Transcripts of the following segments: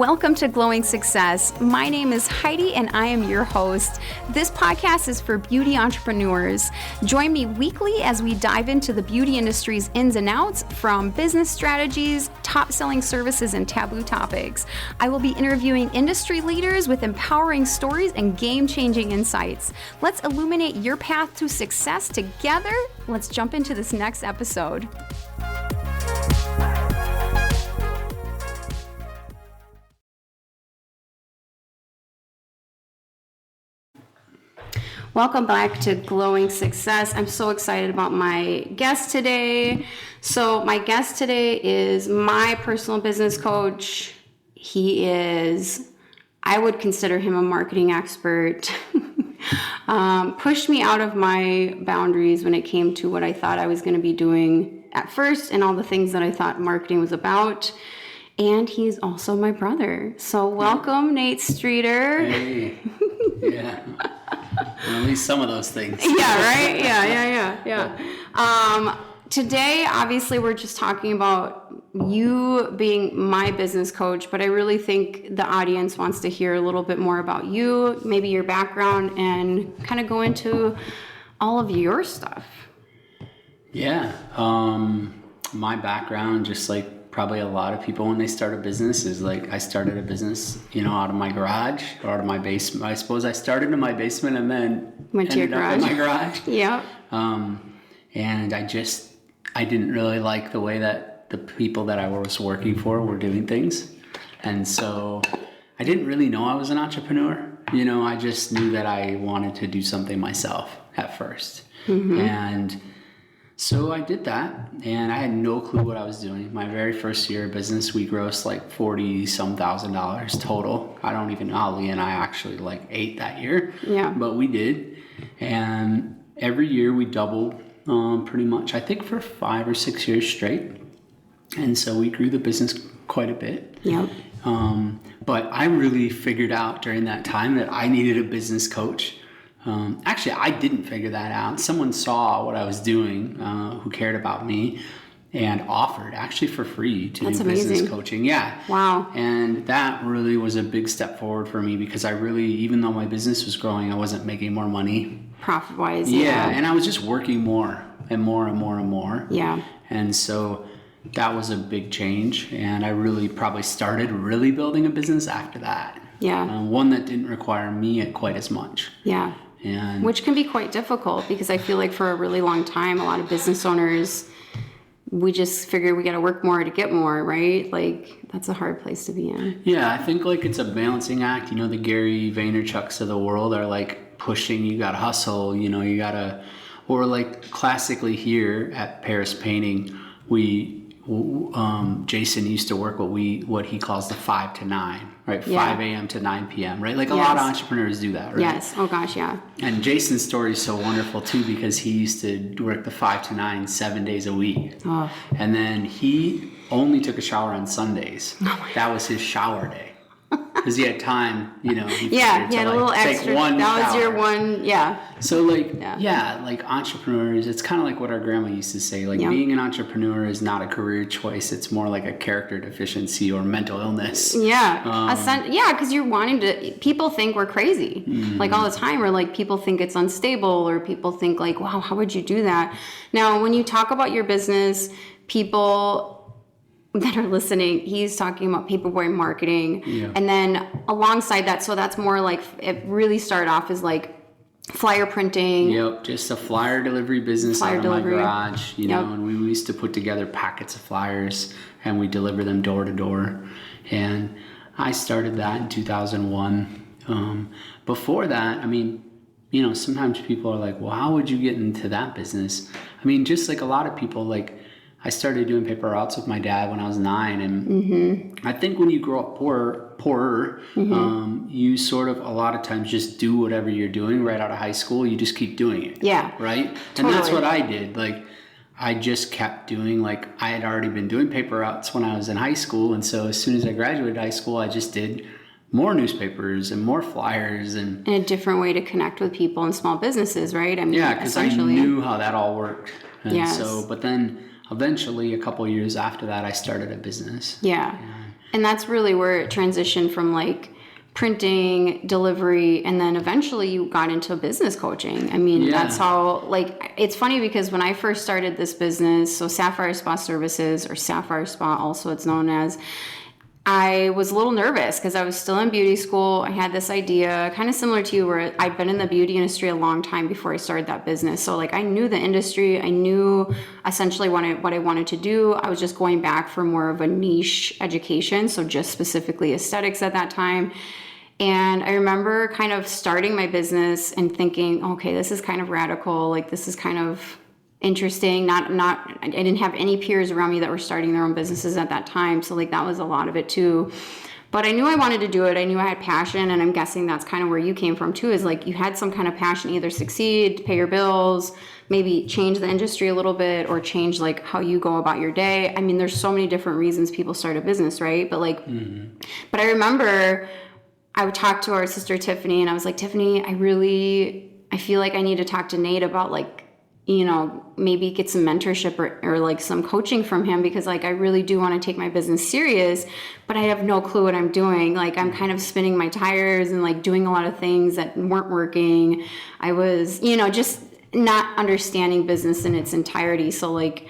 Welcome to Glowing Success. My name is Heidi and I am your host. This podcast is for beauty entrepreneurs. Join me weekly as we dive into the beauty industry's ins and outs, from business strategies, top-selling services, and taboo topics. I will be interviewing industry leaders with empowering stories and game-changing insights. Let's illuminate your path to success together. Let's jump into this next episode. Welcome back to Glowing Success. I'm so excited about my guest today. So my guest today is my personal business coach. I would consider him a marketing expert. Pushed me out of my boundaries when it came to what I thought I was going to be doing at first and all the things that I thought marketing was about. And he's also my brother. So welcome, Nate Streeter. Hey. Yeah. Well, at least some of those things. Yeah, right? Yeah. Today, obviously, we're just talking about you being my business coach, but I really think the audience wants to hear a little bit more about you, maybe your background, and kind of go into all of your stuff. Yeah. My background, just like probably a lot of people when they start a business, is like I started a business, out of my garage or out of my basement. I suppose I started in my basement and then went to your garage. In my garage. Yeah. And I didn't really like the way that the people that I was working for were doing things. And so I didn't really know I was an entrepreneur. I just knew that I wanted to do something myself at first. Mm-hmm. And so I did that, and I had no clue what I was doing. My very first year of business, we grossed like $40-some thousand total. I don't even know how Leah and I actually ate that year. Yeah. But we did. And every year we doubled pretty much, I think for 5 or 6 years straight. And so we grew the business quite a bit. Yep. But I really figured out during that time that I needed a business coach. Actually, I didn't figure that out. Someone saw what I was doing, who cared about me, and offered actually for free to do business coaching. Yeah. Wow. And that really was a big step forward for me, because I really, even though my business was growing, I wasn't making more money. Profit-wise. Yeah. And I was just working more and more and more and more. Yeah. And so that was a big change. And I really probably started really building a business after that. Yeah. One that didn't require me quite as much. Yeah. Which can be quite difficult, because I feel like for a really long time, a lot of business owners, we just figure we got to work more to get more, right? That's a hard place to be in. Yeah, I think it's a balancing act. The Gary Vaynerchuks of the world are pushing, you got to hustle, you got to, or classically here at Paris Painting, Jason used to work what he calls the 5 to 9, right? Yeah. 5 a.m. to 9 p.m., right? A lot of entrepreneurs do that, right? Yes. Oh gosh, yeah. And Jason's story is so wonderful too, because he used to work the 5 to 9, 7 days a week. Oh. And then he only took a shower on Sundays. That was his shower day. Because he had time, he had a little extra. That was your one, yeah. So entrepreneurs, it's kind of like what our grandma used to say, being an entrepreneur is not a career choice. It's more like a character deficiency or mental illness. Yeah. Because you're wanting to, people think we're crazy. Mm-hmm. All the time, or people think it's unstable, or people think wow, how would you do that? Now, when you talk about your business, people that are listening, he's talking about paperboy marketing. Yeah. And then alongside that, so that's more it really started off as flyer printing. Yep, just a flyer delivery business out of my garage, and we used to put together packets of flyers and we deliver them door to door. And I started that in 2001. Before that, sometimes people are well, how would you get into that business? Just like a lot of people, I started doing paper routes with my dad when I was 9, and mm-hmm. I think when you grow up poorer, mm-hmm. You sort of a lot of times just do whatever you're doing right out of high school. You just keep doing it. Yeah. Right? Totally. And that's what I did. I just kept doing, I had already been doing paper routes when I was in high school, and so as soon as I graduated high school, I just did more newspapers and more flyers and a different way to connect with people and small businesses, right? Because I knew how that all worked. And yes. but then eventually, a couple of years after that, I started a business. Yeah. And that's really where it transitioned from like printing, delivery, and then eventually you got into business coaching. I mean, that's how, like, it's funny because when I first started this business, so Sapphire Spa Services, or Sapphire Spa also it's known as, I was a little nervous because I was still in beauty school. I had this idea, kind of similar to you, where I'd been in the beauty industry a long time before I started that business. So like I knew the industry, I knew essentially what I wanted to do. I was just going back for more of a niche education, so just specifically aesthetics at that time. And I remember kind of starting my business and thinking, okay, this is kind of radical. Like this is kind of interesting. I didn't have any peers around me that were starting their own businesses at that time. So like that was a lot of it too. But I knew I wanted to do it. I knew I had passion, and I'm guessing that's kind of where you came from too, is like you had some kind of passion, either succeed, pay your bills, maybe change the industry a little bit, or change like how you go about your day. I mean, there's so many different reasons people start a business, right? But like, but I remember I would talk to our sister Tiffany, and I was like, Tiffany, I feel like I need to talk to Nate about like, you know, maybe get some mentorship or like some coaching from him, because like I really do want to take my business serious, but I have no clue what I'm doing. Like I'm kind of spinning my tires and like doing a lot of things that weren't working. I was, you know, just not understanding business in its entirety. So like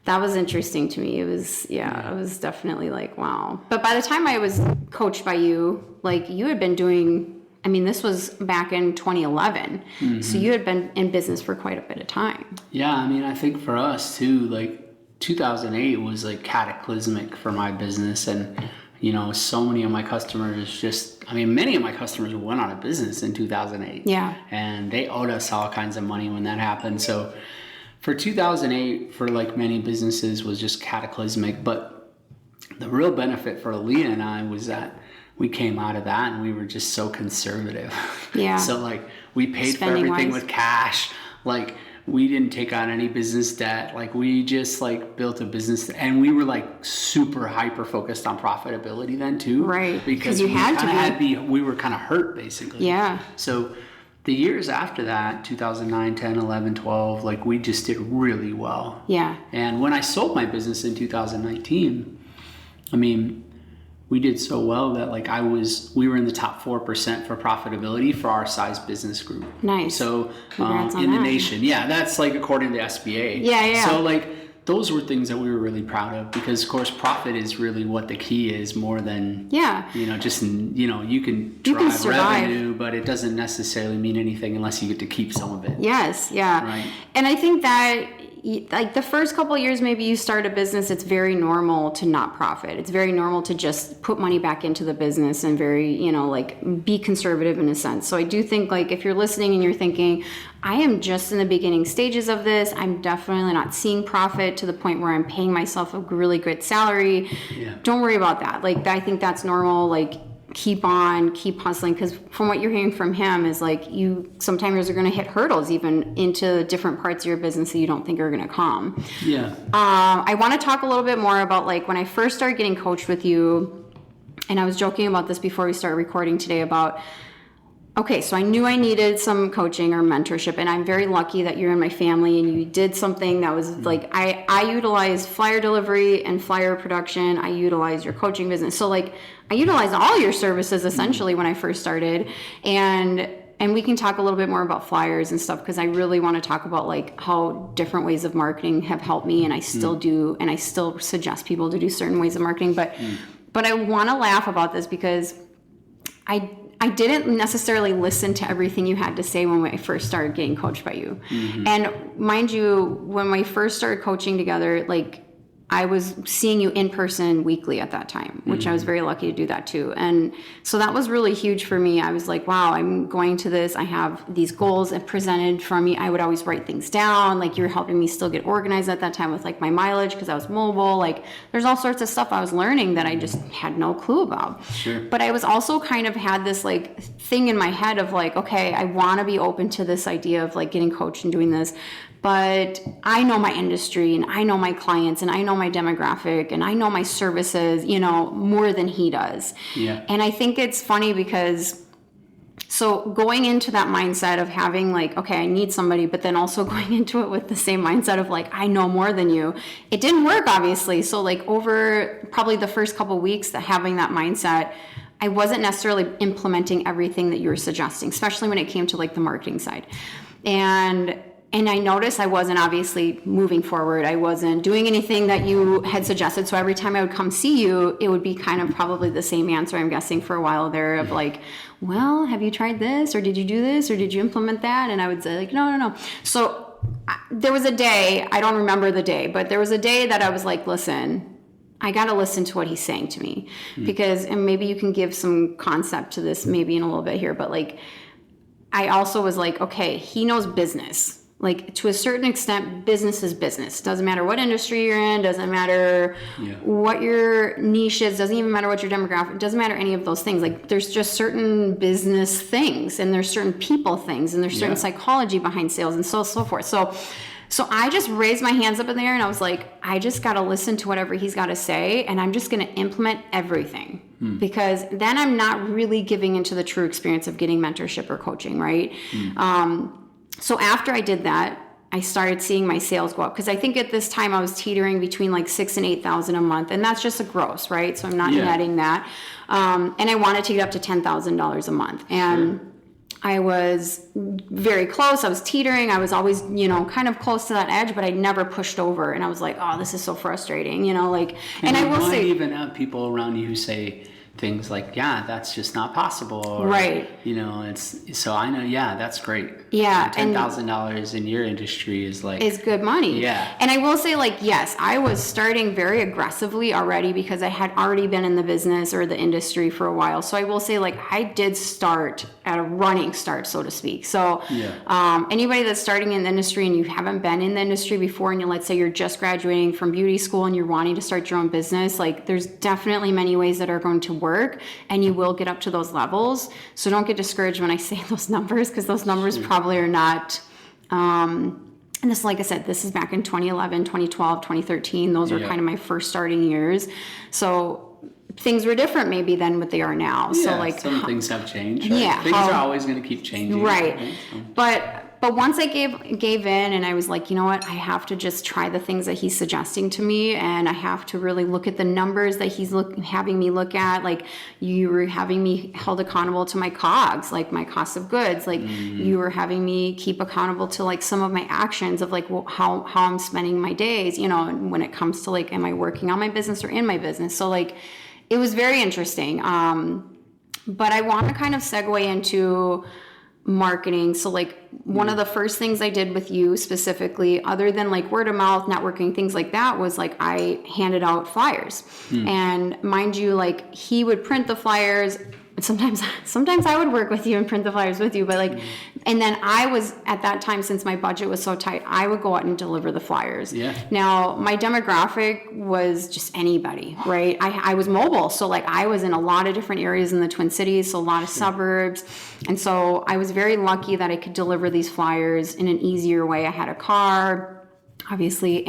that was interesting to me. It was, it was definitely like, wow. But by the time I was coached by you, like you had been doing, I mean, this was back in 2011. So you had been in business for quite a bit of time. Yeah, I mean, I think for us too, like 2008 was like cataclysmic for my business. And, you know, so many of my customers many of my customers went out of business in 2008. Yeah. And they owed us all kinds of money when that happened. So for 2008, for like many businesses, was just cataclysmic. But the real benefit for Aaliyah and I was that we came out of that and we were just so conservative. Yeah. So like we paid for everything with cash. Like we didn't take on any business debt. Like we just like built a business, and we were like super hyper focused on profitability then too. Right. Because you had to be. We were kind of hurt basically. Yeah. So the years after that, 2009, 10, 11, 12, like we just did really well. Yeah. And when I sold my business in 2019, I mean, we did so well that like we were in the top 4% for profitability for our size business group. Nice. So in the nation. Yeah, that's like according to SBA. Yeah. So like those were things that we were really proud of, because of course profit is really what the key is, more than, you know, just, you know, you can drive revenue, but it doesn't necessarily mean anything unless you get to keep some of it. Yes. Yeah. Right. And I think that like the first couple of years, maybe you start a business, it's very normal to not profit. It's very normal to just put money back into the business and very, you know, like be conservative in a sense. So I do think like if you're listening and you're thinking, I am just in the beginning stages of this, I'm definitely not seeing profit to the point where I'm paying myself a really good salary. Yeah. Don't worry about that. Like I think that's normal. Like keep hustling, because from what you're hearing from him is like sometimes you're going to hit hurdles even into different parts of your business that you don't think are going to come. Yeah. I want to talk a little bit more about like when I first started getting coached with you, and I was joking about this before we started recording today about, okay, so I knew I needed some coaching or mentorship, and I'm very lucky that you're in my family and you did something that was like, I utilized flyer delivery and flyer production. I utilized your coaching business. So like I utilized all your services essentially when I first started, and we can talk a little bit more about flyers and stuff, because I really want to talk about like how different ways of marketing have helped me, and I still do, and I still suggest people to do certain ways of marketing. But I want to laugh about this because I didn't necessarily listen to everything you had to say when I first started getting coached by you. And mind you, when we first started coaching together, like I was seeing you in person weekly at that time, which I was very lucky to do that too. And so that was really huge for me. I was like, wow, I'm going to this. I have these goals presented for me. I would always write things down. Like you're helping me still get organized at that time with like my mileage, because I was mobile. Like there's all sorts of stuff I was learning that I just had no clue about. Sure. But I was also kind of had this like thing in my head of like, okay, I want to be open to this idea of like getting coached and doing this. But I know my industry, and I know my clients, and I know my demographic, and I know my services, you know, more than he does. Yeah. And I think it's funny because So going into that mindset of having like, okay, I need somebody, but then also going into it with the same mindset of like, I know more than you. It didn't work, obviously. So like over probably the first couple of weeks that having that mindset, I wasn't necessarily implementing everything that you were suggesting, especially when it came to like the marketing side. And I noticed I wasn't obviously moving forward. I wasn't doing anything that you had suggested. So every time I would come see you, it would be kind of probably the same answer, I'm guessing, for a while there of like, well, have you tried this? Or did you do this? Or did you implement that? And I would say like, no. So there was a day, I don't remember the day, but there was a day that I was like, listen, I got to listen to what he's saying to me. Because, and maybe you can give some concept to this maybe in a little bit here, but like, I also was like, okay, he knows business. Like to a certain extent, business is business. Doesn't matter what industry you're in, doesn't matter what your niche is, doesn't even matter what your demographic, doesn't matter any of those things. Like there's just certain business things and there's certain people things and there's certain psychology behind sales and so forth. So I just raised my hands up in the air and I was like, I just got to listen to whatever he's got to say and I'm just going to implement everything because then I'm not really giving into the true experience of getting mentorship or coaching, right? So after I did that, I started seeing my sales go up because I think at this time I was teetering between like 6,000 and 8,000 a month, and that's just a gross, right? So I'm not netting that, and I wanted to get up to $10,000 a month, and I was very close. I was teetering. I was always, kind of close to that edge, but I never pushed over, and I was like, oh, this is so frustrating, like. And I will say, even have people around you who say things like, yeah, that's just not possible. Or, right. It's, so I know, that's great. Yeah. $10,000 in your industry is good money. Yeah. And I will say yes, I was starting very aggressively already because I had already been in the business or the industry for a while. So I will say I did start at a running start, so to speak. So anybody that's starting in the industry and you haven't been in the industry before, and let's say you're just graduating from beauty school and you're wanting to start your own business, there's definitely many ways that are going to work and you will get up to those levels. So don't get discouraged when I say those numbers because those numbers probably are not, and this, like I said, this is back in 2011, 2012, 2013. Those are kind of my first starting years. So things were different maybe than what they are now. Yeah, so some things have changed. Right? Yeah. Things are always going to keep changing. Right. So. But once I gave in and I was like, you know what, I have to just try the things that he's suggesting to me and I have to really look at the numbers that he's having me look at. Like you were having me held accountable to my COGS, like my cost of goods. Like you were having me keep accountable to some of my actions of how I'm spending my days, when it comes to am I working on my business or in my business. So it was very interesting. But I want to kind of segue into marketing. So one of the first things I did with you specifically, other than word of mouth, networking, things like that, was I handed out flyers. And mind you, he would print the flyers. Sometimes I would work with you and print the flyers with you, but and then I was at that time, since my budget was so tight, I would go out and deliver the flyers. Yeah. Now my demographic was just anybody, right? I was mobile, so I was in a lot of different areas in the Twin Cities, so a lot of suburbs, and so I was very lucky that I could deliver these flyers in an easier way. I had a car, obviously,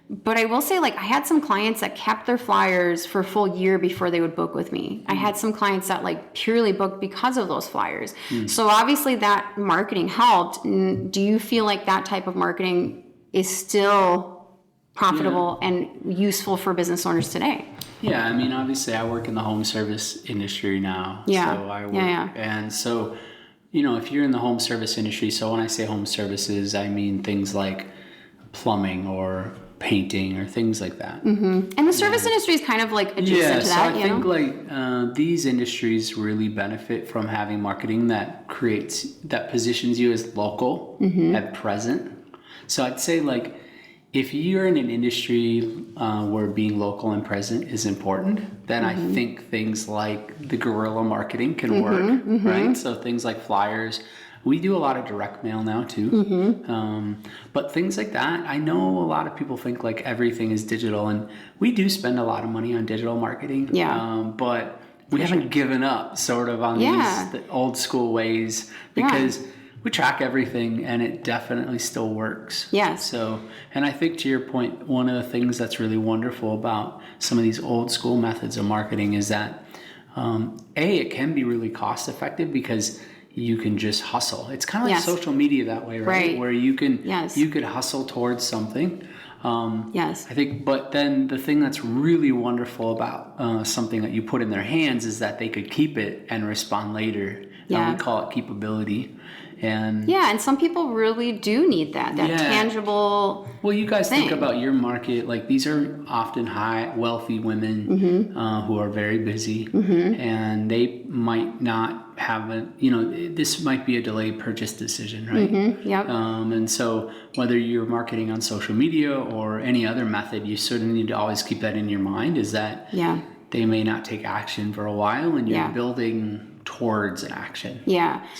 but I will say, I had some clients that kept their flyers for a full year before they would book with me. I had some clients that purely booked because of those flyers. So obviously that marketing helped. Do you feel like that type of marketing is still profitable and useful for business owners today? Yeah, I mean, obviously I work in the home service industry now. Yeah. So I work, and so, if you're in the home service industry, so when I say home services, I mean things like plumbing or painting or things like that. And the service industry is kind of adjacent to that. I think these industries really benefit from having marketing that positions you as local at present. So I'd say if you're in an industry where being local and present is important, then I think things like the guerrilla marketing can work, right? So things like flyers. We do a lot of direct mail now too. But things like that, I know a lot of people think everything is digital, and we do spend a lot of money on digital marketing. Yeah. But we haven't given up sort of on these old school ways because we track everything and it definitely still works. Yeah. So, and I think to your point, one of the things that's really wonderful about some of these old school methods of marketing is that it can be really cost effective because you can just hustle. It's kind of like social media that way, right? Where you could hustle towards something. I think, but then the thing that's really wonderful about something that you put in their hands is that they could keep it and respond later. We call it keepability. And some people really do need that tangible. Well, you guys think about your market, like these are often wealthy women who are very busy, and they might not have this might be a delayed purchase decision, right? And so whether you're marketing on social media or any other method, you sort of need to always keep that in your mind, is that they may not take action for a while, and you're building towards an action.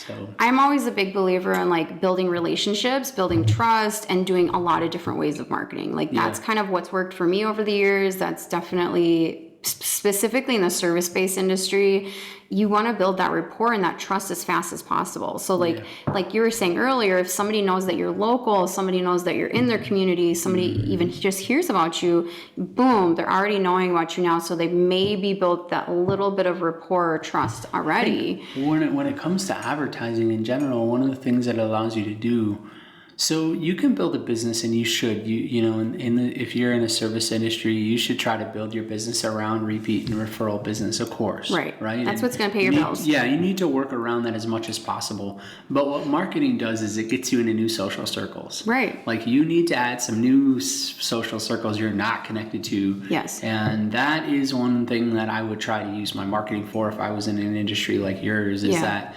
So I'm always a big believer in like building relationships, building trust, and doing a lot of different ways of marketing. Like that's kind of what's worked for me over the years. That's definitely, specifically in the service-based industry, you want to build that rapport and that trust as fast as possible. So like you were saying earlier, if somebody knows that you're local, somebody knows that you're in their community, somebody even just hears about you, boom, they're already knowing about you now. So they've maybe built that little bit of rapport or trust already. When it comes to advertising in general, one of the things that it allows you to do, so you can build a business, and you should, if you're in a service industry, you should try to build your business around repeat and referral business, of course. Right. That's what's going to pay your bills. Yeah, you need to work around that as much as possible. But what marketing does is it gets you into new social circles. Right. Like you need to add some new social circles you're not connected to. Yes. And that is one thing that I would try to use my marketing for if I was in an industry like yours, is that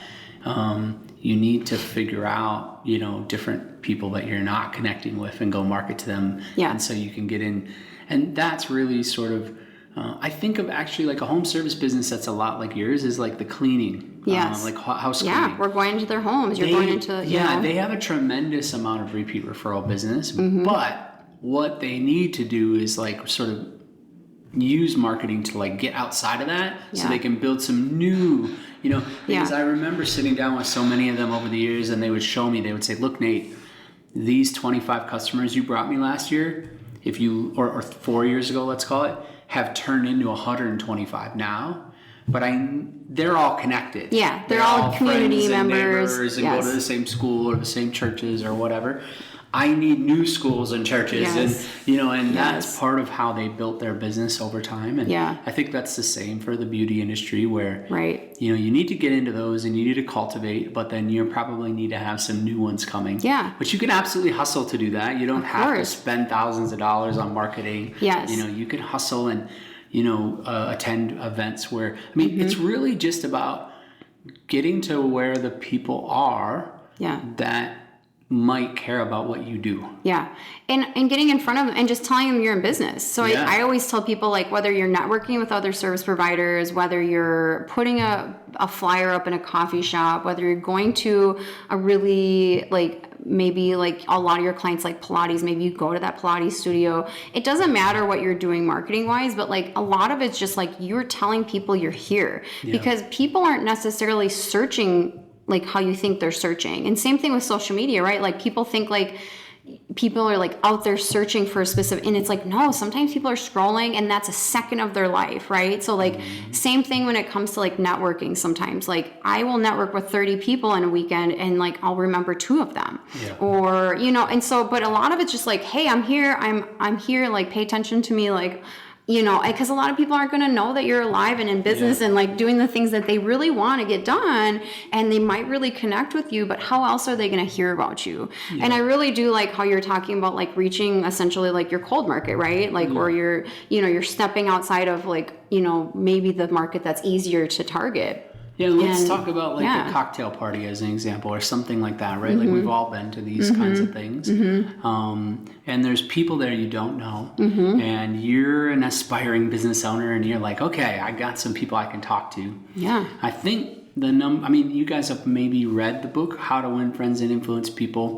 you need to figure out, different people that you're not connecting with and go market to them. And so you can get in. And that's really sort of, I think of actually like a home service business that's a lot like yours is like the cleaning. Like house cleaning. Yeah, we're going into their homes. You're going into, they have a tremendous amount of repeat referral business. But what they need to do is like sort of use marketing to like get outside of that so they can build some new, because I remember sitting down with so many of them over the years, and they would show me, they would say, look, Nate, these 25 customers you brought me last year, or 4 years ago, let's call it, have turned into 125 now, but they're all connected. Yeah, they're all community members and go to the same school or the same churches or whatever. I need new schools and churches, and that's part of how they built their business over time. And I think that's the same for the beauty industry, where you need to get into those and you need to cultivate, but then you probably need to have some new ones coming. But you can absolutely hustle to do that. You don't have to spend thousands of dollars on marketing. You can hustle and attend events where it's really just about getting to where the people are that might care about what you do. And getting in front of them and just telling them you're in business. So I always tell people, like, whether you're networking with other service providers, whether you're putting a flyer up in a coffee shop, whether you're going to a really, maybe like a lot of your clients like Pilates, maybe you go to that Pilates studio. It doesn't matter what you're doing marketing wise, but like a lot of it's just like you're telling people you're here, because people aren't necessarily searching like how you think they're searching. And same thing with social media, right? Like people think like people are like out there searching for a specific, and it's like, no, sometimes people are scrolling and that's a second of their life, right? So like same thing when it comes to like networking. Sometimes like I will network with 30 people in a weekend and like I'll remember 2 of them or, and so, but a lot of it's just like, hey, I'm here, like pay attention to me, like, because a lot of people aren't going to know that you're alive and in business and like doing the things that they really want to get done, and they might really connect with you, but how else are they going to hear about you? And I really do like how you're talking about like reaching essentially like your cold market, right? Like, or you're, you're stepping outside of like, maybe the market that's easier to target. Let's talk about like a cocktail party as an example, or something like that, right? Like we've all been to these kinds of things. And there's people there you don't know, and you're an aspiring business owner, and you're like, okay, I got some people I can talk to. I think you guys have maybe read the book, How to Win Friends and Influence People.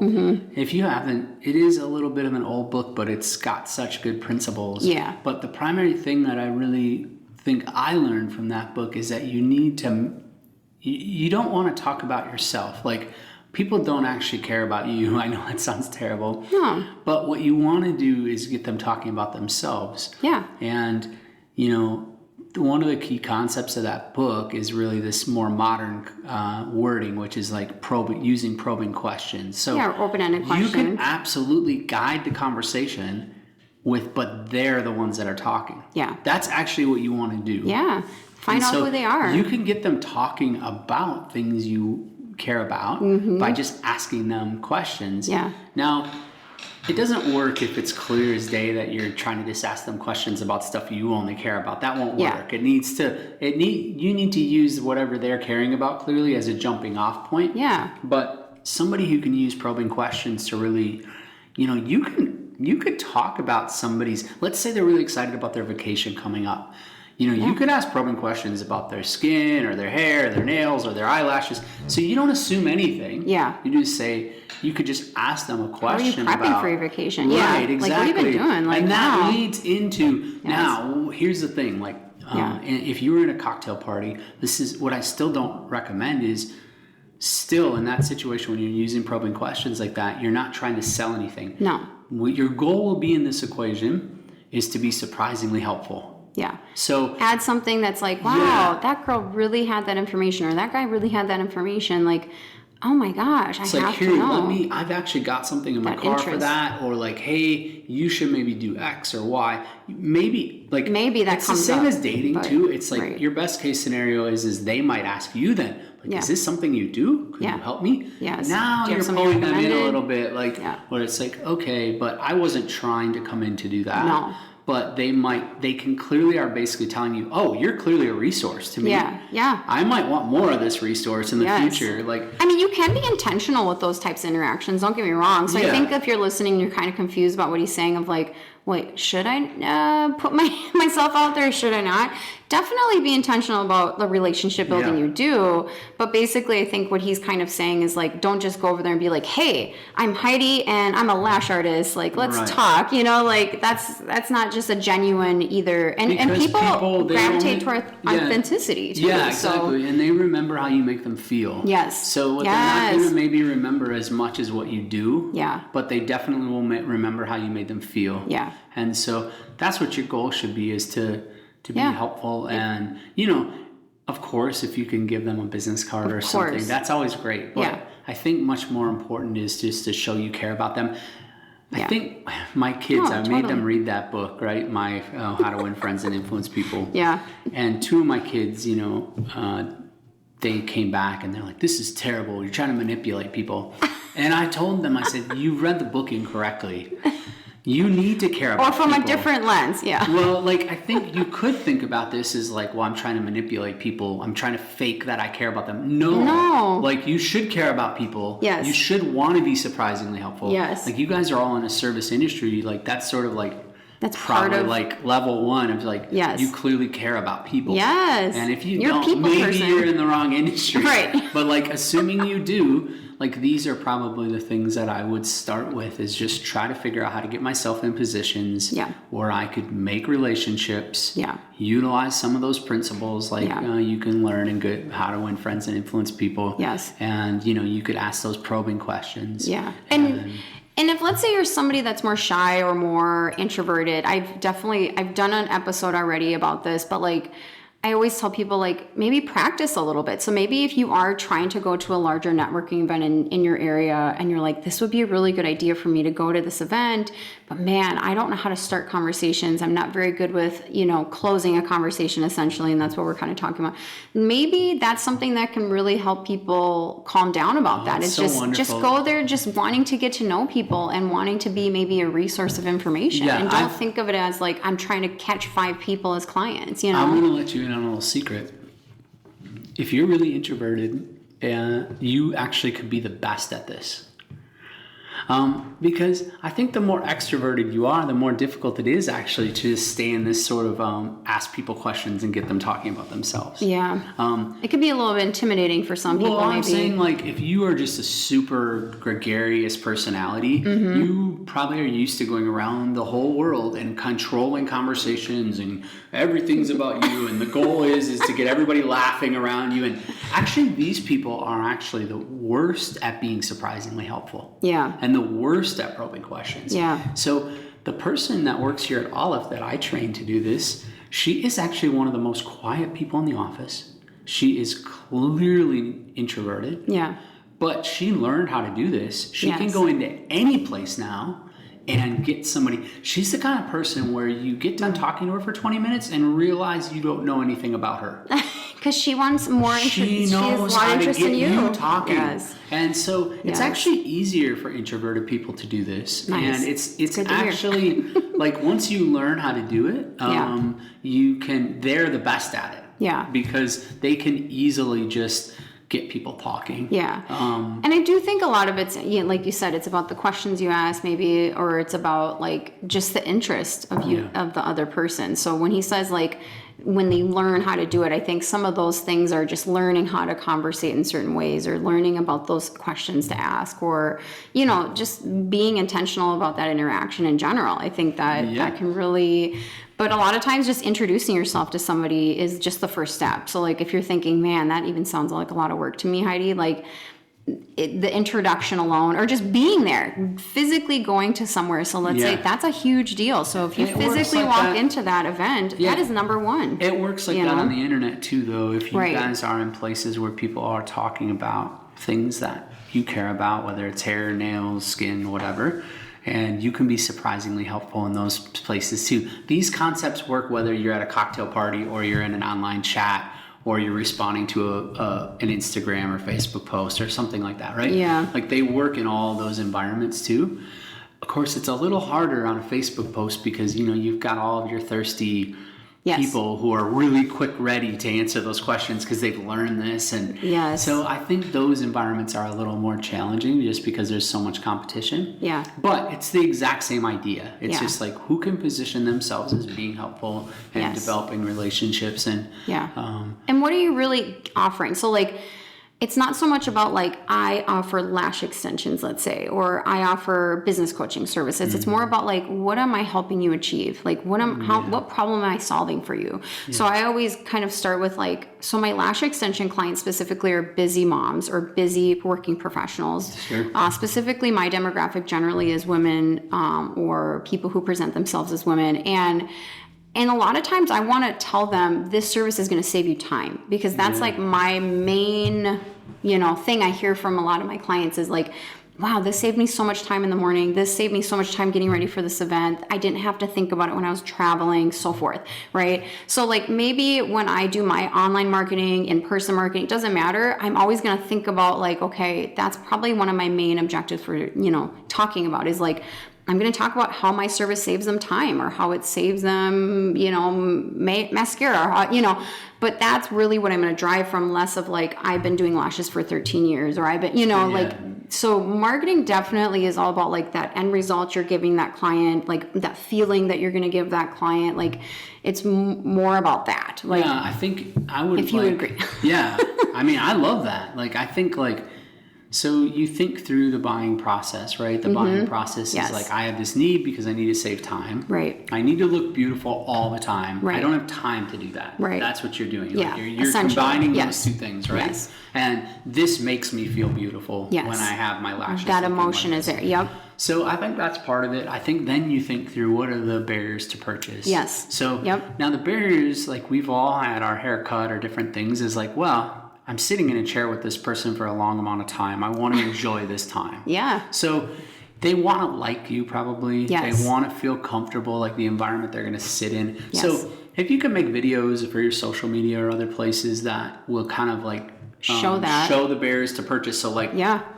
If you haven't, it is a little bit of an old book, but it's got such good principles. But the primary thing that I really think I learned from that book is that you don't want to talk about yourself. Like, people don't actually care about you. I know that sounds terrible. No. But what you want to do is get them talking about themselves. And, one of the key concepts of that book is really this more modern wording, which is like using probing questions. So open-ended questions. You can absolutely guide the conversation but they're the ones that are talking. Yeah. That's actually what you want to do. Yeah. Find out who they are. You can get them talking about things you care about by just asking them questions. Yeah. Now, it doesn't work if it's clear as day that you're trying to just ask them questions about stuff you only care about. That won't work. You need to use whatever they're caring about clearly as a jumping off point. Yeah. But somebody who can use probing questions to really, you could talk about let's say they're really excited about their vacation coming up. You could ask probing questions about their skin or their hair, or their nails, or their eyelashes. So you don't assume anything. Yeah. You could just ask them a question about. Are you prepping for your vacation? Yeah. Right, exactly. Like, what have you been doing? Like, and that leads into, now, here's the thing. If you were in a cocktail party, this is what I still don't recommend is still in that situation when you're using probing questions like that, you're not trying to sell anything. No. What your goal will be in this equation is to be surprisingly helpful. Yeah. So add something that's like, wow, that girl really had that information, or that guy really had that information. Like, oh my gosh, I have to know. I've actually got something in my car for that, or like, hey, you should maybe do X or Y. Maybe that it's comes the same as dating too. It's like your best case scenario is they might ask you then, like, is this something you do? Could you help me? Yes. Now you're pulling them in a little bit, where it's like, okay, but I wasn't trying to come in to do that. No. But they can clearly are basically telling you, oh, you're clearly a resource to me. Yeah. I might want more of this resource in the future. You can be intentional with those types of interactions. Don't get me wrong. So I think if you're listening and you're kind of confused about what he's saying of like, wait, should I put myself out there? Should I not? Definitely be intentional about the relationship building you do. But basically, I think what he's kind of saying is like, don't just go over there and be like, hey, I'm Heidi and I'm a lash artist. Like, let's talk. That's not just a genuine either. And people gravitate toward authenticity too. Yeah, exactly. And they remember how you make them feel. Yes. So what they're not going to maybe remember as much as what you do. Yeah. But they definitely will remember how you made them feel. Yeah. And so that's what your goal should be, is to be helpful. And, of course, if you can give them a business card or something, that's always great. But I think much more important is just to show you care about them. I think my kids, I made them read that book, right? My How to Win Friends and Influence People. Yeah. And two of my kids, they came back and they're like, this is terrible. You're trying to manipulate people. And I told them, I said, you read the book incorrectly. You need to care about people. Or from people. A different lens, yeah. Well, I think you could think about this as like, well, I'm trying to manipulate people. I'm trying to fake that I care about them. No. You should care about people. Yes. You should want to be surprisingly helpful. Yes. You guys are all in a service industry. that's sort of that's probably level one of you clearly care about people. Yes. And if you you're don't, maybe person. You're in the wrong industry. Right. But assuming you do, these are probably the things that I would start with, is just try to figure out how to get myself in positions where I could make relationships, utilize some of those principles you can learn in How to Win Friends and Influence People. Yes. And, you could ask those probing questions. Yeah. And if, let's say, you're somebody that's more shy or more introverted, I've done an episode already about this, but I always tell people, maybe practice a little bit. So maybe if you are trying to go to a larger networking event in your area and you're like, this would be a really good idea for me to go to this event, but man, I don't know how to start conversations. I'm not very good with, closing a conversation essentially. And that's what we're kind of talking about. Maybe that's something that can really help people calm down about that. It's just go there just wanting to get to know people and wanting to be maybe a resource of information. Yeah, and don't think of it as I'm trying to catch 5 people as clients, I'm going to let you in on a little secret. If you're really introverted, you actually could be the best at this. Because I think the more extroverted you are, the more difficult it is actually to stay in this sort of ask people questions and get them talking about themselves. Yeah. It could be a little bit intimidating for some people. Well, I'm saying if you are just a super gregarious personality, you probably are used to going around the whole world and controlling conversations and everything's about you, and the goal is to get everybody laughing around you. And actually, these people are actually the worst at being surprisingly helpful. Yeah. And the worst at probing questions. Yeah. So the person that works here at Olive that I trained to do this She is actually one of the most quiet people in the office. She is clearly introverted. Yeah. But she learned how to do this. She can go into any place now and get somebody. She's the kind of person where you get done talking to her for 20 minutes and realize you don't know anything about her. Because she wants more interest. She knows how to get you talking. Yes. And so it's actually easier for introverted people to do this. Nice. And it's actually like once you learn how to do it, they're the best at it. Yeah. Because they can easily just get people talking. Yeah. And I do think a lot of it's, like you said, it's about the questions you ask maybe, or it's about like just the interest of of the other person. So when he says like, when they learn how to do it, I think some of those things are just learning how to conversate in certain ways, or learning about those questions to ask, or, just being intentional about that interaction in general. I think that can really, but a lot of times just introducing yourself to somebody is just the first step. So like if you're thinking, man, that even sounds like a lot of work to me, Heidi, like the introduction alone, or just being there, physically going to somewhere. So let's say that's a huge deal. So if you physically walk into that event, that is number one. It works like that on the internet too, though. If you guys are in places where people are talking about things that you care about, whether it's hair, nails, skin, whatever, and you can be surprisingly helpful in those places too. These concepts work whether you're at a cocktail party or you're in an online chat, or you're responding to an Instagram or Facebook post or something like that, right? Yeah. Like they work in all those environments too. Of course, it's a little harder on a Facebook post because, you've got all of your thirsty people who are really quick ready to answer those questions because they've learned this. And so I think those environments are a little more challenging just because there's so much competition. Yeah. But it's the exact same idea. It's just like who can position themselves as being helpful and developing relationships. And and what are you really offering? So like, it's not so much about like I offer lash extensions, let's say, or I offer business coaching services. Mm-hmm. It's more about like, what am I helping you achieve? Like what problem am I solving for you? Yeah. So I always kind of start with like, so my lash extension clients specifically are busy moms or busy working professionals. Sure. Specifically, my demographic generally is women or people who present themselves as women. And a lot of times I want to tell them this service is going to save you time, because that's like my main, thing I hear from a lot of my clients is like, wow, this saved me so much time in the morning. This saved me so much time getting ready for this event. I didn't have to think about it when I was traveling, so forth, right? So like maybe when I do my online marketing, in-person marketing, it doesn't matter. I'm always going to think about like, okay, that's probably one of my main objectives for, talking about is like, I'm going to talk about how my service saves them time, or how it saves them, mascara, or but that's really what I'm going to drive from, less of like, I've been doing lashes for 13 years, or I've been, so marketing definitely is all about like that end result you're giving that client, like that feeling that you're going to give that client. Like it's more about that. Like, yeah, I think I would, if you agree. Yeah. I mean, I love that. Like, I think like, so you think through the buying process, right? The buying process is like, I have this need because I need to save time. Right. I need to look beautiful all the time. Right. I don't have time to do that. Right. That's what you're doing. Yeah. Like you're combining those two things, right? Yes. And this makes me feel beautiful when I have my lashes. That emotion is there. Yep. So I think that's part of it. I think then you think through what are the barriers to purchase. Yes. So now the barriers, like we've all had our haircut or different things, is like, well, I'm sitting in a chair with this person for a long amount of time. I want to enjoy this time. Yeah. So they want to like you probably. Yes. They want to feel comfortable, like the environment they're going to sit in. Yes. So if you can make videos for your social media or other places that will kind of like show the barriers to purchase. So like,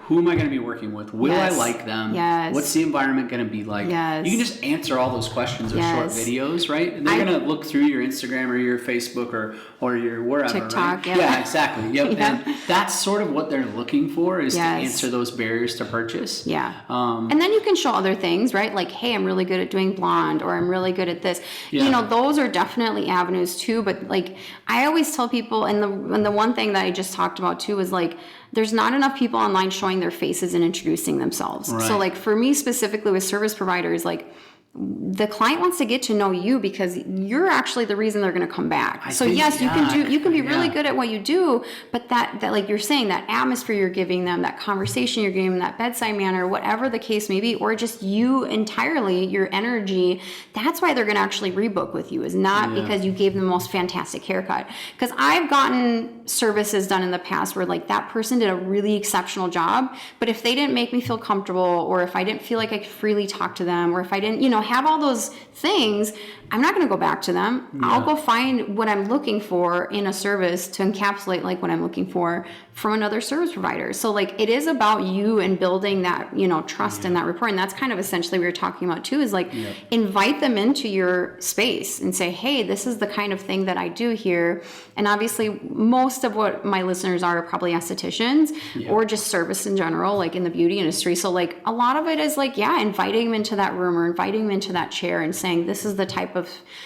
who am I going to be working with? Will I like them? Yes. What's the environment going to be like? Yes. You can just answer all those questions with short videos, right? And they're going to look through your Instagram or your Facebook or your wherever, TikTok, right? Yeah, exactly. Yep. And that's sort of what they're looking for, is to answer those barriers to purchase. Yeah. And then you can show other things, right? Like, hey, I'm really good at doing blonde, or I'm really good at this. Yeah. Those are definitely avenues too. But like, I always tell people, and the one thing that I just talked about too is like, there's not enough people online showing their faces and introducing themselves. Right. So like for me specifically with service providers, like the client wants to get to know you because you're actually the reason they're going to come back. Yes, you can be really good at what you do, but that like you're saying, that atmosphere you're giving them, that conversation you're giving them, that bedside manner, whatever the case may be, or just you entirely, your energy, that's why they're going to actually rebook with you, is not because you gave them the most fantastic haircut. Because I've gotten services done in the past where like that person did a really exceptional job, but if they didn't make me feel comfortable, or if I didn't feel like I could freely talk to them, or if I didn't, have all those things, I'm not going to go back to them. Yeah. I'll go find what I'm looking for in a service to encapsulate like what I'm looking for from another service provider. So like it is about you and building that, trust and that rapport. And that's kind of essentially what we were talking about too, is like invite them into your space and say, hey, this is the kind of thing that I do here. And obviously most of what my listeners are probably estheticians or just service in general, like in the beauty industry. So like a lot of it is like, inviting them into that room or inviting them into that chair and saying, this is the type of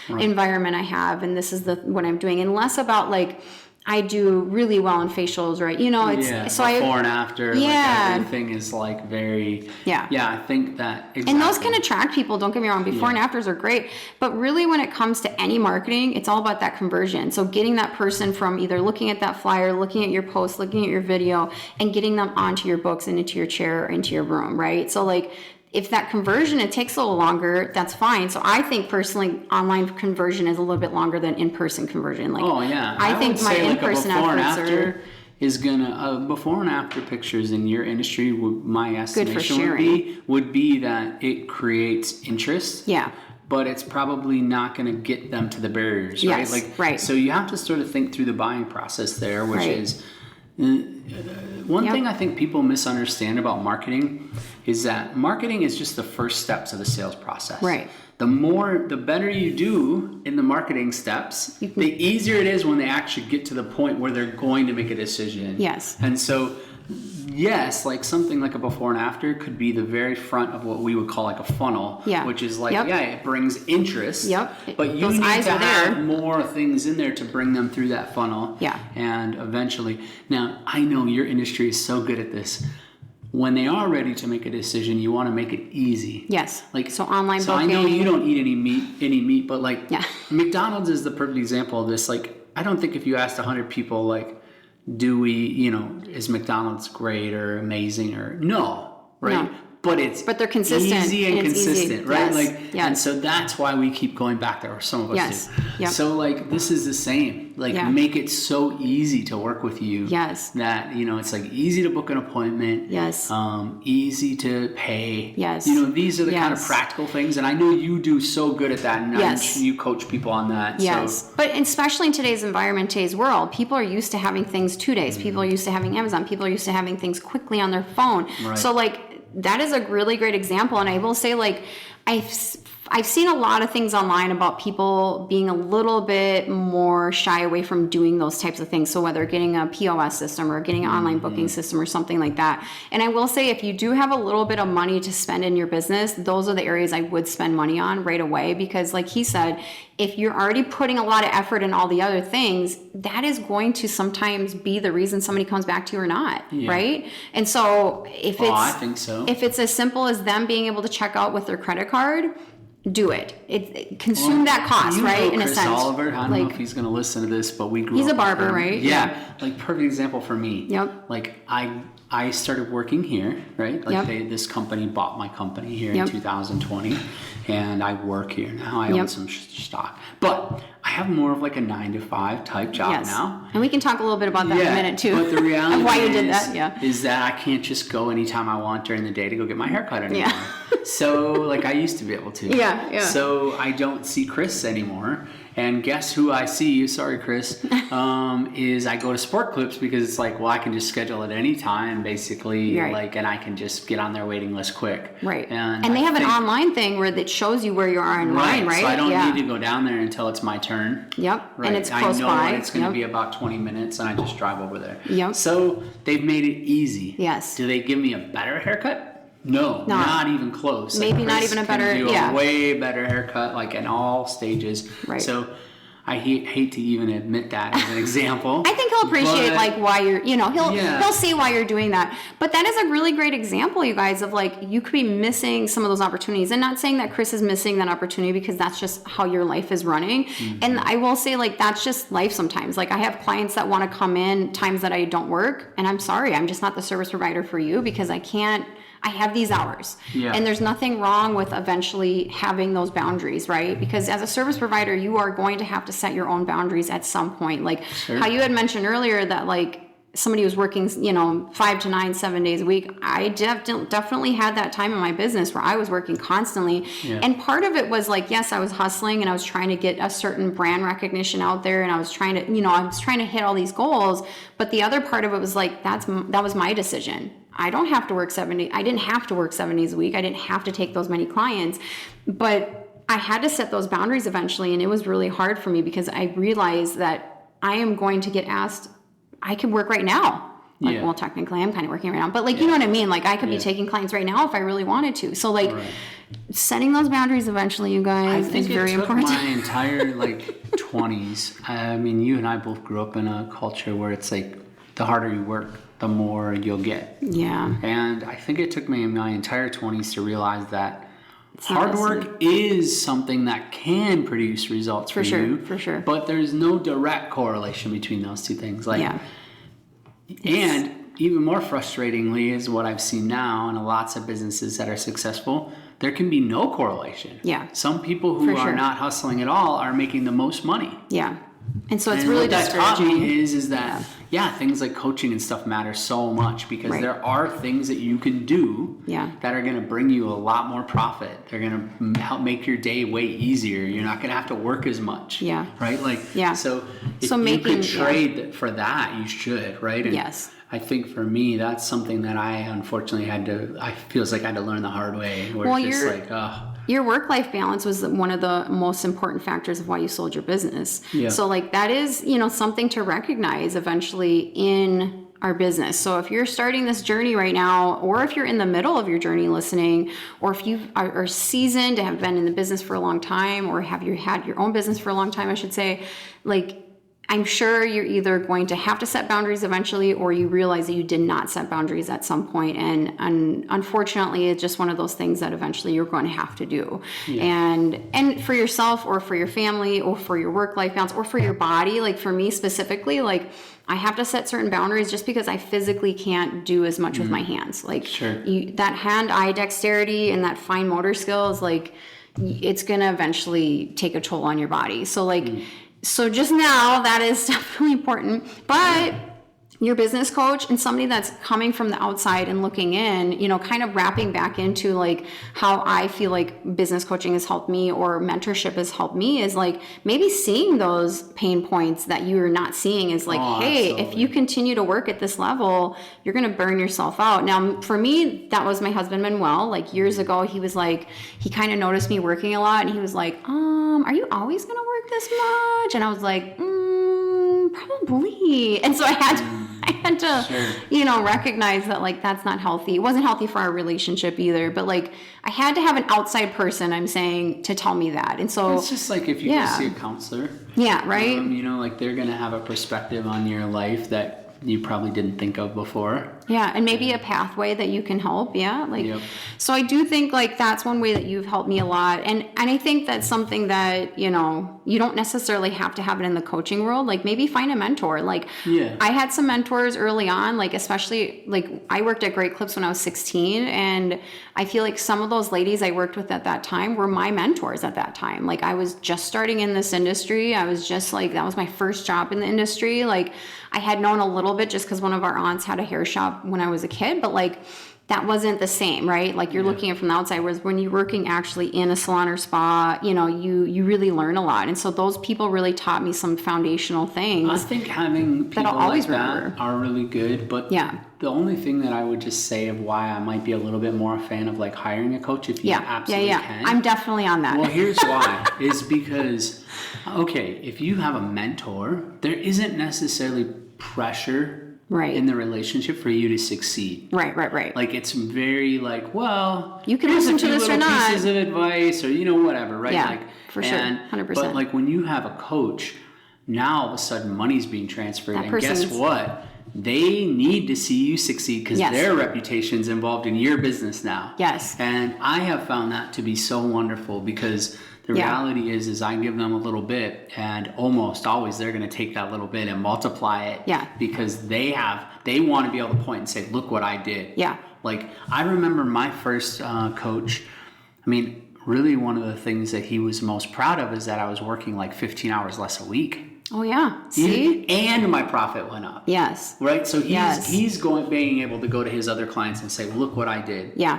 environment I have, and this is what I'm doing, and less about like, I do really well in facials, right? It's before and after. Like everything is like very. I think that exactly. And those can attract people. Don't get me wrong. Before and afters are great, but really, when it comes to any marketing, it's all about that conversion. So getting that person from either looking at that flyer, looking at your post, looking at your video, and getting them onto your books and into your chair or into your room, right? So like, if that conversion, it takes a little longer, that's fine. So I think personally, online conversion is a little bit longer than in-person conversion. Like, I think my in-person efforts is gonna before and after pictures in your industry. My estimation would be that it creates interest. Yeah. But it's probably not going to get them to the barriers, right? So you have to sort of think through the buying process there, which is. One thing I think people misunderstand about marketing is that marketing is just the first steps of the sales process. Right. The better you do in the marketing steps, the easier it is when they actually get to the point where they're going to make a decision. Yes. And so, yes, like something like a before and after could be the very front of what we would call like a funnel, which is like, it brings interest, but you need to have more things in there to bring them through that funnel. Yeah. And eventually, now I know your industry is so good at this. When they are ready to make a decision, you want to make it easy. Yes. Like so online booking. I know you don't eat any meat, but like McDonald's is the perfect example of this. Like I don't think if you asked 100 people like, do we, is McDonald's great or amazing or no, right? No. But they're consistent. Easy and consistent, easy. right? Yes. And so that's why we keep going back there, or some of us do. Yep. So like this is the same. Like make it so easy to work with you. Yes. That it's like easy to book an appointment. Yes. Easy to pay. Yes. These are the kind of practical things, and I know you do so good at that, and you coach people on that. Yes. So. But especially in today's environment, today's world, people are used to having things 2 days. People are used to having Amazon. People are used to having things quickly on their phone. Right. So like. That is a really great example, and I will say, like, I've seen a lot of things online about people being a little bit more shy away from doing those types of things. So whether getting a POS system or getting an online booking system or something like that. And I will say, if you do have a little bit of money to spend in your business, those are the areas I would spend money on right away, because like he said, if you're already putting a lot of effort in all the other things, that is going to sometimes be the reason somebody comes back to you or not, right? And so I think so. If it's as simple as them being able to check out with their credit card, do it. Consume that cost, right? In a sense. Chris Oliver, I don't know if he's going to listen to this, but we grew up. He's a barber, right? Yeah. Like perfect example for me. Yep. Like I started working here, right? Like this company bought my company here in 2020, and I work here now. I own some stock, but I have more of like a 9-to-5 type job now. And we can talk a little bit about that in a minute too. But the reality why you did that, is that I can't just go anytime I want during the day to go get my hair cut anymore. So like I used to be able to. So I don't see Chris anymore. And guess who I see? Sorry, Chris. Is I go to Sport Clips, because it's like, well, I can just schedule at any time, basically, like, and I can just get on their waiting list quick. Right. And they have an online thing where it shows you where you are in line, right? So I don't need to go down there until it's my turn. Yep. Right. And it's close by. I know it's going to be about 20 minutes, and I just drive over there. Yep. So they've made it easy. Yes. Do they give me a better haircut? No, not even close. Maybe not even a better, a way better haircut, like in all stages. Right. So I hate to even admit that as an example. I think he'll appreciate why you're, he'll see why you're doing that. But that is a really great example, you guys, of you could be missing some of those opportunities. And not saying that Chris is missing that opportunity, because that's just how your life is running. Mm-hmm. And I will say that's just life sometimes. I have clients that want to come in times that I don't work, and I'm sorry, I'm just not the service provider for you, because I have these hours. Yeah. And there's nothing wrong with eventually having those boundaries, right? Because as a service provider, you are going to have to set your own boundaries at some point. Sure. How you had mentioned earlier that somebody was working, 5 to 9, 7 days a week. I definitely had that time in my business where I was working constantly. Yeah. And part of it was yes, I was hustling and I was trying to get a certain brand recognition out there, and I was trying to hit all these goals. But the other part of it was that was my decision. I don't have to work 7 days. I didn't have to work 7 days a week. I didn't have to take those many clients, but I had to set those boundaries eventually. And it was really hard for me, because I realized that I am going to get asked, I could work right now. Well, technically I'm kind of working right now, but you know what I mean? I could be taking clients right now if I really wanted to. So setting those boundaries eventually, you guys, is very important. My entire 20s. I mean, you and I both grew up in a culture where it's the harder you work, the more you'll get. Yeah. And I think it took me my entire 20s to realize that hard work is something that can produce results for you. For sure. But there's no direct correlation between those two things. And even more frustratingly is what I've seen now in lots of businesses that are successful, there can be no correlation. Yeah. Some people who are not hustling at all are making the most money. Yeah. And so it's really discouraging. What that taught me is that things like coaching and stuff matter so much, because there are things that you can do that are going to bring you a lot more profit. They're going to help make your day way easier. You're not going to have to work as much. Yeah. Right? So if you could trade for that, you should, right? And yes. I think for me, that's something that I unfortunately I feels like I had to learn the hard way. Where it's just your work-life balance was one of the most important factors of why you sold your business. Yeah. So that is, something to recognize eventually in our business. So if you're starting this journey right now, or if you're in the middle of your journey listening, or if you are seasoned, have been in the business for a long time, or have you had your own business for a long time, I should say, I'm sure you're either going to have to set boundaries eventually, or you realize that you did not set boundaries at some point. And unfortunately, it's just one of those things that eventually you're going to have to do. Yeah. And for yourself, or for your family, or for your work-life balance, or for your body, for me specifically, I have to set certain boundaries just because I physically can't do as much with my hands. That hand-eye dexterity and that fine motor skills, it's going to eventually take a toll on your body. So just now, that is definitely important. But your business coach and somebody that's coming from the outside and looking in, kind of wrapping back into how I feel business coaching has helped me, or mentorship has helped me, is maybe seeing those pain points that you're not seeing is hey, absolutely. If you continue to work at this level, you're going to burn yourself out. Now, for me, that was my husband, Manuel. Years ago, he was he kind of noticed me working a lot, and he was are you always going to work this much? And I was probably. And so I had to, recognize that that's not healthy. It wasn't healthy for our relationship either. But I had to have an outside person, I'm saying, to tell me that. And so it's just if you go see a counselor. Yeah, right. They're going to have a perspective on your life that you probably didn't think of before. Yeah, and maybe a pathway that you can help. Yeah, yep. So I do think that's one way that you've helped me a lot, and I think that's something that you don't necessarily have to have it in the coaching world. Maybe find a mentor. I had some mentors early on, especially I worked at Great Clips when I was 16, and I feel some of those ladies I worked with at that time were my mentors at that time. I was just starting in this industry. I was just that was my first job in the industry. I had known a little bit just because one of our aunts had a hair shop when I was a kid, but that wasn't the same, right? You're looking at it from the outside, whereas when you're working actually in a salon or spa, you really learn a lot. And so those people really taught me some foundational things. I think having people that I'll always that remember. Are really good, but the only thing that I would just say of why I might be a little bit more a fan of hiring a coach, if you absolutely can. I'm definitely on that. Well, here's why, is because, if you have a mentor, there isn't necessarily pressure in the relationship for you to succeed. Right. It's very you can listen to this or not. Pieces of advice or whatever, right? Yeah, for sure. 100%. But like when you have a coach, now all of a sudden money's being transferred. And guess what? They need to see you succeed because their reputation's involved in your business now. Yes. And I have found that to be so wonderful because the reality is I give them a little bit and almost always they're going to take that little bit and multiply it. Yeah. Because they want to be able to point and say, look what I did. Yeah. Like I remember my first coach, I mean, really one of the things that he was most proud of is that I was working like 15 hours less a week. Oh yeah. See? And my profit went up. Yes. Right? So he's being able to go to his other clients and say, look what I did. Yeah.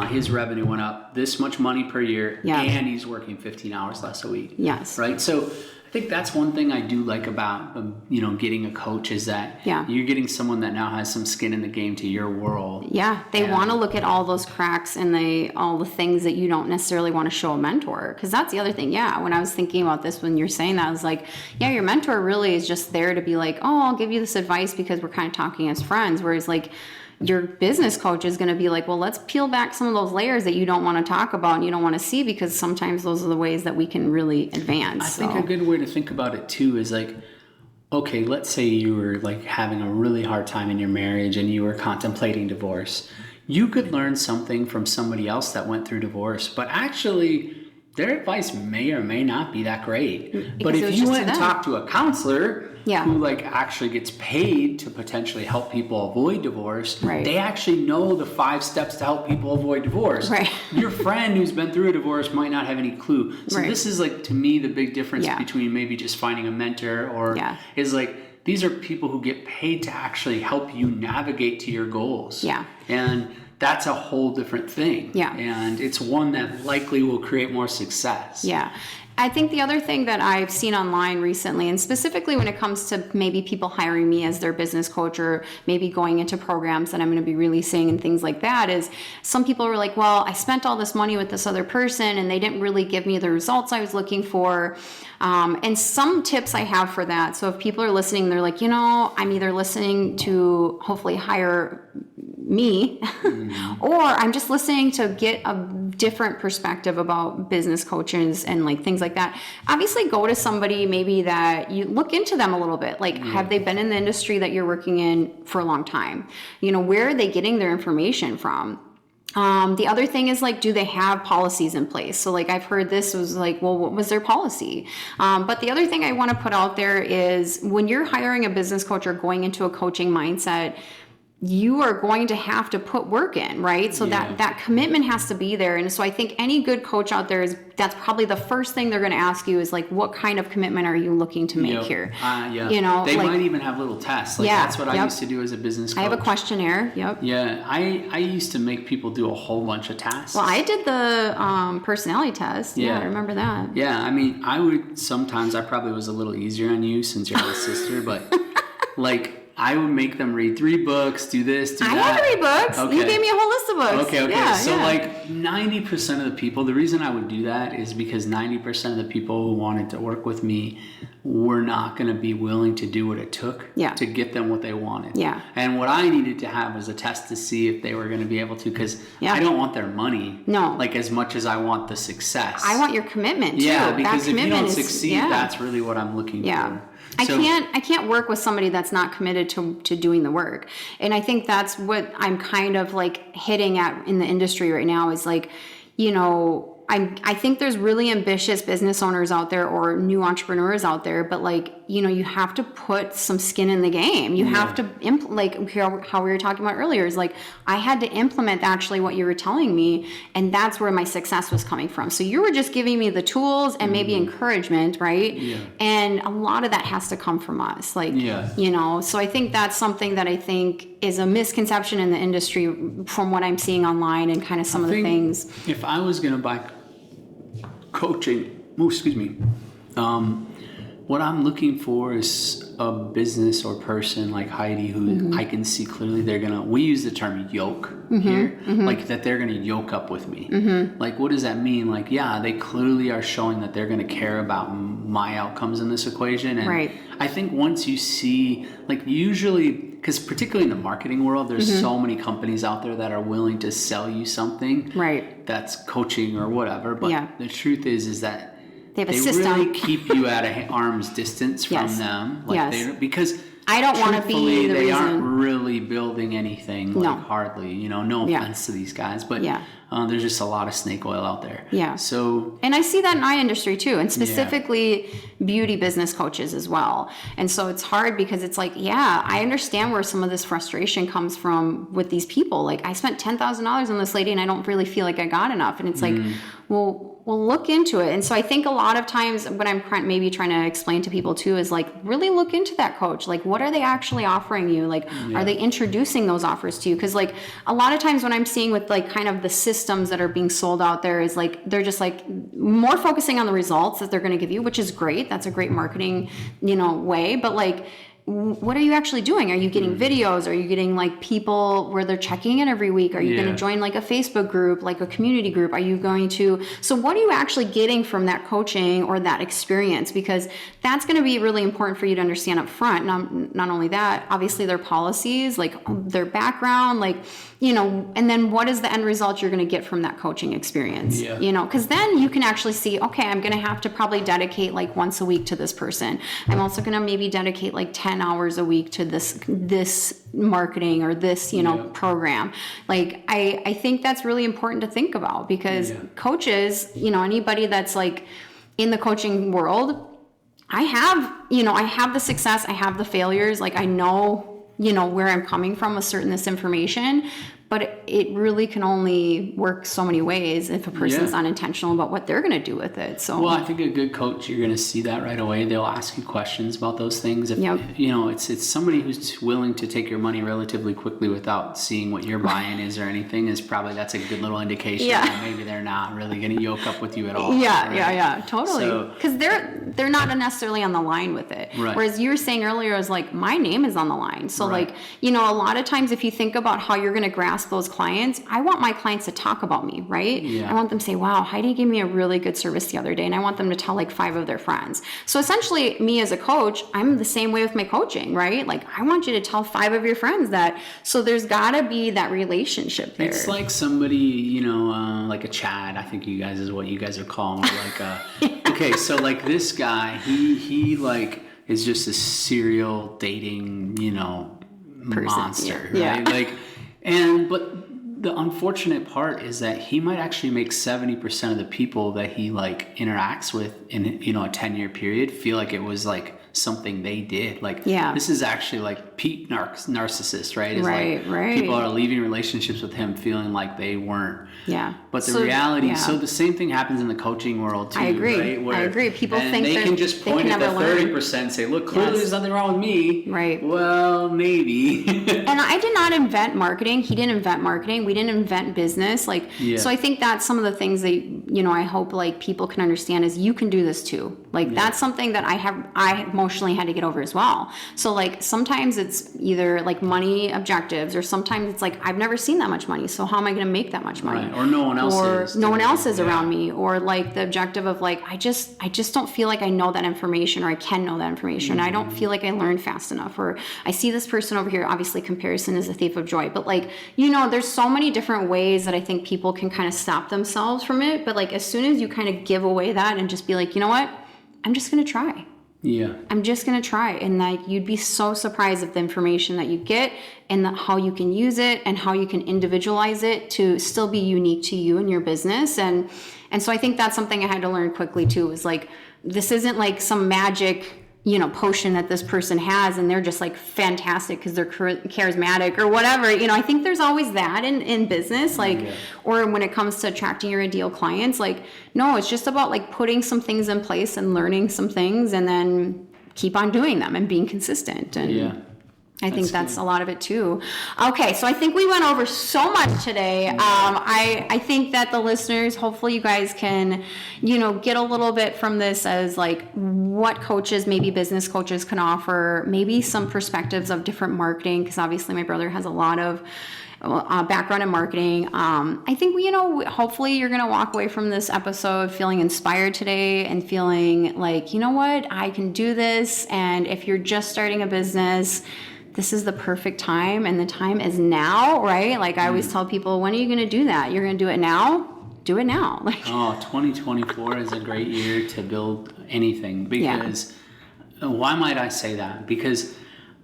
His revenue went up this much money per year and he's working 15 hours less a week. Yes. Right? So I think that's one thing I do like about, getting a coach is that you're getting someone that now has some skin in the game to your world. Yeah. They want to look at all those cracks and all the things that you don't necessarily want to show a mentor. Because that's the other thing. Yeah. When I was thinking about this, when you're saying that, I was like, yeah, your mentor really is just there to be like, oh, I'll give you this advice because we're kind of talking as friends. Whereas like, your business coach is going to be like, well, let's peel back some of those layers that you don't want to talk about and you don't want to see, because sometimes those are the ways that we can really advance. I think a good way to think about it too is like, okay, let's say you were like having a really hard time in your marriage and you were contemplating divorce. You could learn something from somebody else that went through divorce, but actually their advice may or may not be that great. But if you went and talked to a counselor who like actually gets paid to potentially help people avoid divorce, they actually know the 5 steps to help people avoid divorce. Right. Your friend who's been through a divorce might not have any clue. So this is like, to me, the big difference between maybe just finding a mentor or is like, these are people who get paid to actually help you navigate to your goals. Yeah. And that's a whole different thing. Yeah. And it's one that likely will create more success. Yeah. I think the other thing that I've seen online recently, and specifically when it comes to maybe people hiring me as their business coach or maybe going into programs that I'm going to be releasing and things like that, is some people were like, well, I spent all this money with this other person and they didn't really give me the results I was looking for. And some tips I have for that. So if people are listening, they're like, I'm either listening to hopefully hire me or I'm just listening to get a different perspective about business coaches and like things like that. Obviously go to somebody maybe that you look into them a little bit. Like, have they been in the industry that you're working in for a long time? Where are they getting their information from? The other thing is like, do they have policies in place? So like, I've heard this was like, well, what was their policy? But the other thing I want to put out there is when you're hiring a business coach or going into a coaching mindset, you are going to have to put work in, right? So that commitment has to be there. And so I think any good coach out there that's probably the first thing they're going to ask you is like, what kind of commitment are you looking to make here? They might even have little tests. Like that's what I used to do as a business coach. I have a questionnaire. Yeah. I used to make people do a whole bunch of tasks. Well, I did the personality test. Yeah, I remember that. Yeah. I mean, I probably was a little easier on you since you're my sister, but like, I would make them read 3 books, do this, do that. I had 3 books. Okay. You gave me a whole list of books. Okay. Yeah, so like 90% of the people, the reason I would do that is because 90% of the people who wanted to work with me were not going to be willing to do what it took to get them what they wanted. Yeah. And what I needed to have was a test to see if they were going to be able to, because I don't want their money like as much as I want the success. I want your commitment too. Yeah, because if you don't succeed, that's really what I'm looking for. I can't work with somebody that's not committed to doing the work. And I think that's what I'm kind of like hitting at in the industry right now is like, I think there's really ambitious business owners out there or new entrepreneurs out there, but like, you have to put some skin in the game. You have to like how we were talking about earlier is like, I had to implement actually what you were telling me. And that's where my success was coming from. So you were just giving me the tools and maybe encouragement, right? Yeah. And a lot of that has to come from us. Like, so I think that's something that I think is a misconception in the industry from what I'm seeing online and kind of some of the things. If I was going to buy coaching, what I'm looking for is a business or person like Heidi who I can see clearly we use the term yoke here, like that they're gonna yoke up with me. Like, what does that mean? Like, they clearly are showing that they're gonna care about my outcomes in this equation. And I think once you see, like, usually, because particularly in the marketing world, there's so many companies out there that are willing to sell you something that's coaching or whatever. But the truth is that They have a system. They really keep you at an arm's distance from them. Because I don't want to be the they reason. aren't really building anything, hardly, no offense to these guys, but there's just a lot of snake oil out there. Yeah. So, and I see that in my industry too, and specifically beauty business coaches as well. And so it's hard because it's like, I understand where some of this frustration comes from with these people. Like, I spent $10,000 on this lady and I don't really feel like I got enough. And it's like, well, look into it. And so I think a lot of times what I'm maybe trying to explain to people too is like, really look into that coach. Like, what are they actually offering you? Like, are they introducing those offers to you? Because like a lot of times when I'm seeing with like kind of the systems that are being sold out there is like, they're just like more focusing on the results that they're going to give you, which is great. That's a great marketing, way. But like, what are you actually doing? Are you getting videos? Are you getting like people where they're checking in every week? Are you going to join like a Facebook group, like a community group? Are you going to, so what are you actually getting from that coaching or that experience? Because that's going to be really important for you to understand up front. Not only that, obviously their policies, like their background, like, and then what is the end result you're going to get from that coaching experience? Because then you can actually see, okay, I'm going to have to probably dedicate like once a week to this person. I'm also going to maybe dedicate like 10 hours a week to this marketing or this, program. Like, I think that's really important to think about because coaches, anybody that's like in the coaching world, I have the success, I have the failures. Like, I know, where I'm coming from with this information, but it really can only work so many ways if a person's unintentional about what they're going to do with it. So, well, I think a good coach, you're going to see that right away. They'll ask you questions about those things. If, it's somebody who's willing to take your money relatively quickly without seeing what your buy-in is or anything that's a good little indication that maybe they're not really going to yoke up with you at all. Totally. Because they're not necessarily on the line with it. Right. Whereas you were saying earlier, is like, my name is on the line. So like, a lot of times if you think about how you're going to grasp those clients, I want my clients to talk about me, right? I want them to say, wow, Heidi gave me a really good service the other day, and I want them to tell like 5 of their friends. So essentially, me as a coach, I'm the same way with my coaching, right? Like, I want you to tell 5 of your friends that. So there's got to be that relationship there. It's like somebody, like a Chad, I think is what you guys are calling, like okay, so like this guy, he like is just a serial dating, monster, right? Like, but the unfortunate part is that he might actually make 70% of the people that he like interacts with in a 10-year period feel like it was like something they did. Like, this is actually like peak narcissist, right? It's like people are leaving relationships with him feeling like they weren't. But the reality, so the same thing happens in the coaching world too. I agree. Right? Where, I agree. People think they can just point at the 30% and say, look, clearly there's nothing wrong with me. Right. Well, maybe. And I did not invent marketing. He didn't invent marketing. We didn't invent business. Like, so I think that's some of the things that, I hope like people can understand is you can do this too. Like, that's something that I emotionally had to get over as well. So like, sometimes it's either like money objectives, or sometimes it's like, I've never seen that much money, so how am I going to make that much money? Right. Or no one else is. No one else is around me. Or like the objective of like, I just don't feel like I know that information, or I can know that information. I don't feel like I learned fast enough, or I see this person over here. Obviously, comparison is a thief of joy. But like, there's so many different ways that I think people can kind of stop themselves from it. But like, as soon as you kind of give away that and just be like, you know what? I'm just going to try. I'm just going to try. And like, you'd be so surprised at the information that you get and how you can use it and how you can individualize it to still be unique to you and your business. And so I think that's something I had to learn quickly too, is like, this isn't like some magic, potion that this person has and they're just like fantastic because they're charismatic or whatever. I think there's always that in business, like, or when it comes to attracting your ideal clients, like, no, it's just about like putting some things in place and learning some things and then keep on doing them and being consistent. And I think that's a lot of it too. Okay, so I think we went over so much today. I think that the listeners, hopefully you guys can, get a little bit from this as like what coaches, maybe business coaches can offer, maybe some perspectives of different marketing, because obviously my brother has a lot of background in marketing. I think, hopefully you're going to walk away from this episode feeling inspired today and feeling like, you know what, I can do this. And if you're just starting a business, this is the perfect time, and the time is now, right? Like I always tell people, when are you going to do that? You're going to do it now? do it now. 2024 is a great year to build anything because why might I say that? Because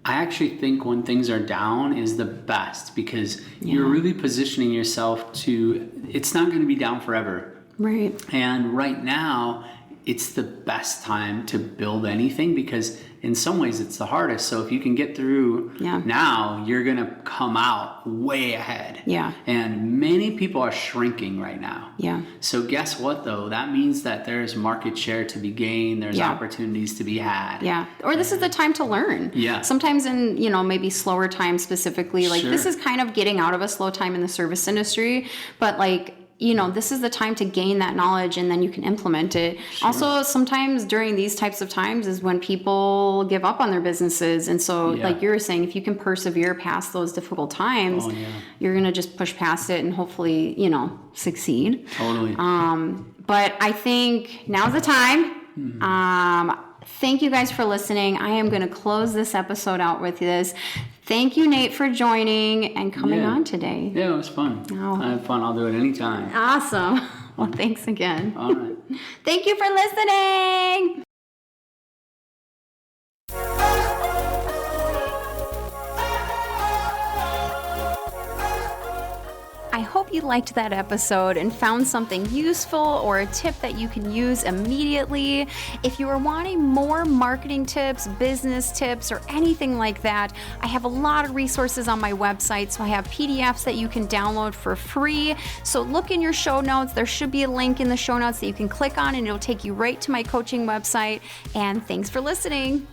I actually think when things are down is the best because you're really positioning yourself it's not going to be down forever. Right. And right now, it's the best time to build anything because in some ways it's the hardest. So if you can get through now, you're going to come out way ahead. Yeah. And many people are shrinking right now. Yeah. So guess what though? That means that there's market share to be gained. There's opportunities to be had. Yeah. Or this is the time to learn. Yeah. Sometimes in, maybe slower times specifically, like this is kind of getting out of a slow time in the service industry, but like, this is the time to gain that knowledge and then you can implement it. Sure. Also, sometimes during these types of times is when people give up on their businesses. And so like you were saying, if you can persevere past those difficult times, you're going to just push past it and hopefully, succeed. Totally. But I think now's the time. Thank you guys for listening. I am going to close this episode out with this. Thank you, Nate, for joining and coming on today. Yeah, it was fun. I had fun. I'll do it anytime. Awesome. Well, thanks again. All right. Thank you for listening. I hope you liked that episode and found something useful or a tip that you can use immediately. If you are wanting more marketing tips, business tips, or anything like that, I have a lot of resources on my website. So I have PDFs that you can download for free. So look in your show notes. There should be a link in the show notes that you can click on and it'll take you right to my coaching website. And thanks for listening.